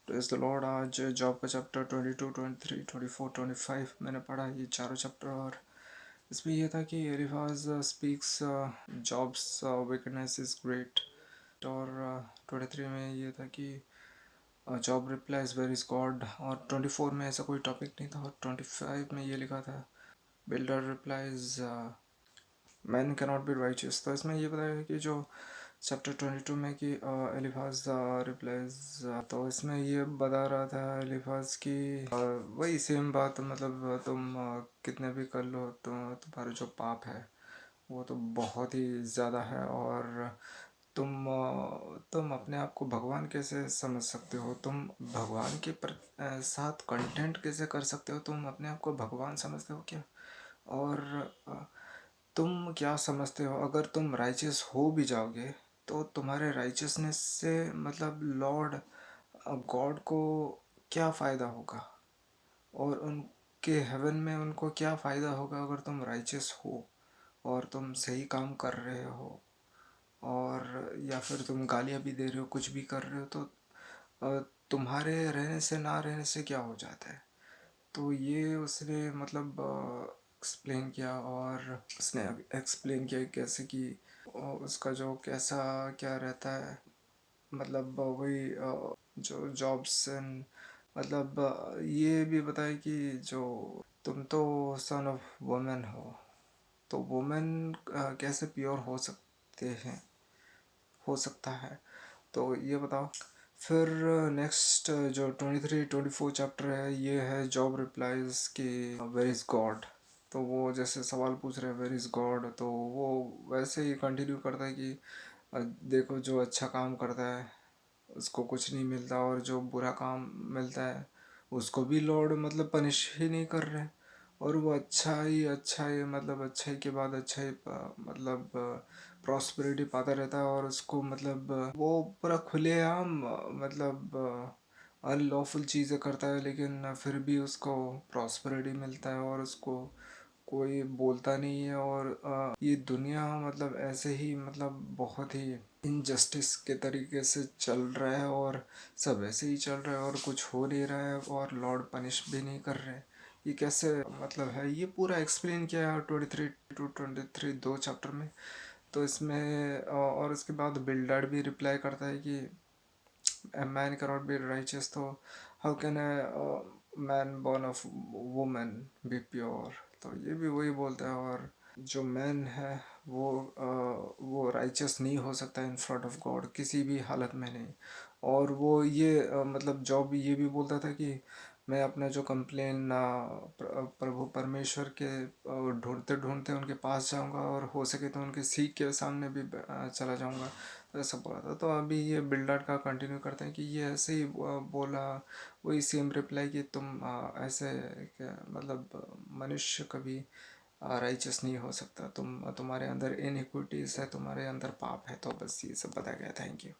Praise the Lord. आज job का chapter 22, 23, 24, 25 मैंने पढ़ा, ये चारों चैप्टर। और इसमें यह था कि Eliphaz speaks Job's weakness is great. और 23 में ये था कि Job replies where is God. और 24 में ऐसा कोई टॉपिक नहीं था। और 25 में ये लिखा था builder replies man can not be righteous. तो इसमें ये बताया कि जो चैप्टर 22 में कि एलिफाज रिप्लाइज, तो इसमें ये बता रहा था एलिफाज की वही सेम बात, मतलब तुम कितने भी कर लो तो तुम्हारा जो पाप है वो तो बहुत ही ज़्यादा है। और तुम अपने आप को भगवान कैसे समझ सकते हो? तुम भगवान के साथ कंटेंट कैसे कर सकते हो? तुम अपने आप को भगवान समझते हो क्या? और तुम क्या समझते हो अगर तुम राइचियस हो भी जाओगे तो तुम्हारे राइचियसनेस से मतलब लॉर्ड गॉड को क्या फ़ायदा होगा? और उनके हेवन में उनको क्या फ़ायदा होगा अगर तुम राइचियस हो और तुम सही काम कर रहे हो, और या फिर तुम गालियाँ भी दे रहे हो, कुछ भी कर रहे हो, तो तुम्हारे रहने से ना रहने से क्या हो जाता है? तो ये उसने मतलब एक्सप्लेन किया। और उसने एक्सप्लेन किया कैसे कि उसका जो कैसा क्या रहता है, मतलब वही जो जॉब्स एंड मतलब ये भी बताया कि जो तुम तो सन ऑफ वुमेन हो, तो वुमेन कैसे प्योर हो सकता है, तो ये बताओ। फिर नेक्स्ट जो 23 24 चैप्टर है, ये है जॉब रिप्लाइज कि वेर इज़ गॉड। तो वो जैसे सवाल पूछ रहे हैं वेर इज़ गॉड, तो वो वैसे ही कंटिन्यू करता है कि देखो जो अच्छा काम करता है उसको कुछ नहीं मिलता, और जो बुरा काम मिलता है उसको भी लॉर्ड मतलब पनिश ही नहीं कर रहे। और वो अच्छा ही मतलब अच्छाई के बाद अच्छाई मतलब प्रॉस्पेरिटी पाता रहता है। और उसको मतलब वो पूरा खुलेआम मतलब अनलॉफुल चीज़ें करता है, लेकिन फिर भी उसको प्रॉस्पेरिटी मिलता है और उसको कोई बोलता नहीं है। और ये दुनिया मतलब ऐसे ही मतलब बहुत ही इनजस्टिस के तरीके से चल रहा है, और सब ऐसे ही चल रहा है और कुछ हो नहीं रहा है, और लॉर्ड पनिश भी नहीं कर रहे। ये कैसे मतलब है, ये पूरा एक्सप्लेन किया है 23 टू 23 दो चैप्टर में। तो इसमें और उसके बाद बिल्डर भी रिप्लाई करता है कि a man cannot be righteous, तो how can a man born of woman be pure? तो ये भी वही बोलता है। और जो मैन है वो राइचस नहीं हो सकता इन फ्रंट ऑफ गॉड किसी भी हालत में नहीं। और वो ये मतलब जॉब ये भी बोलता था कि मैं अपना जो कंप्लेन प्रभु परमेश्वर के ढूंढते ढूंढते उनके पास जाऊंगा, और हो सके तो उनके सीख के सामने भी चला जाऊंगा। तो ऐसा बोला था। तो अभी ये बिल्डर का कंटिन्यू करते हैं कि ये ऐसे ही बोला, वही सेम रिप्लाई कि तुम ऐसे क्या मतलब मनुष्य कभी राइचस नहीं हो सकता, तुम्हारे अंदर इनइक्विटीज़ है, तुम्हारे अंदर पाप है। तो बस ये सब बताया गया। Thank you.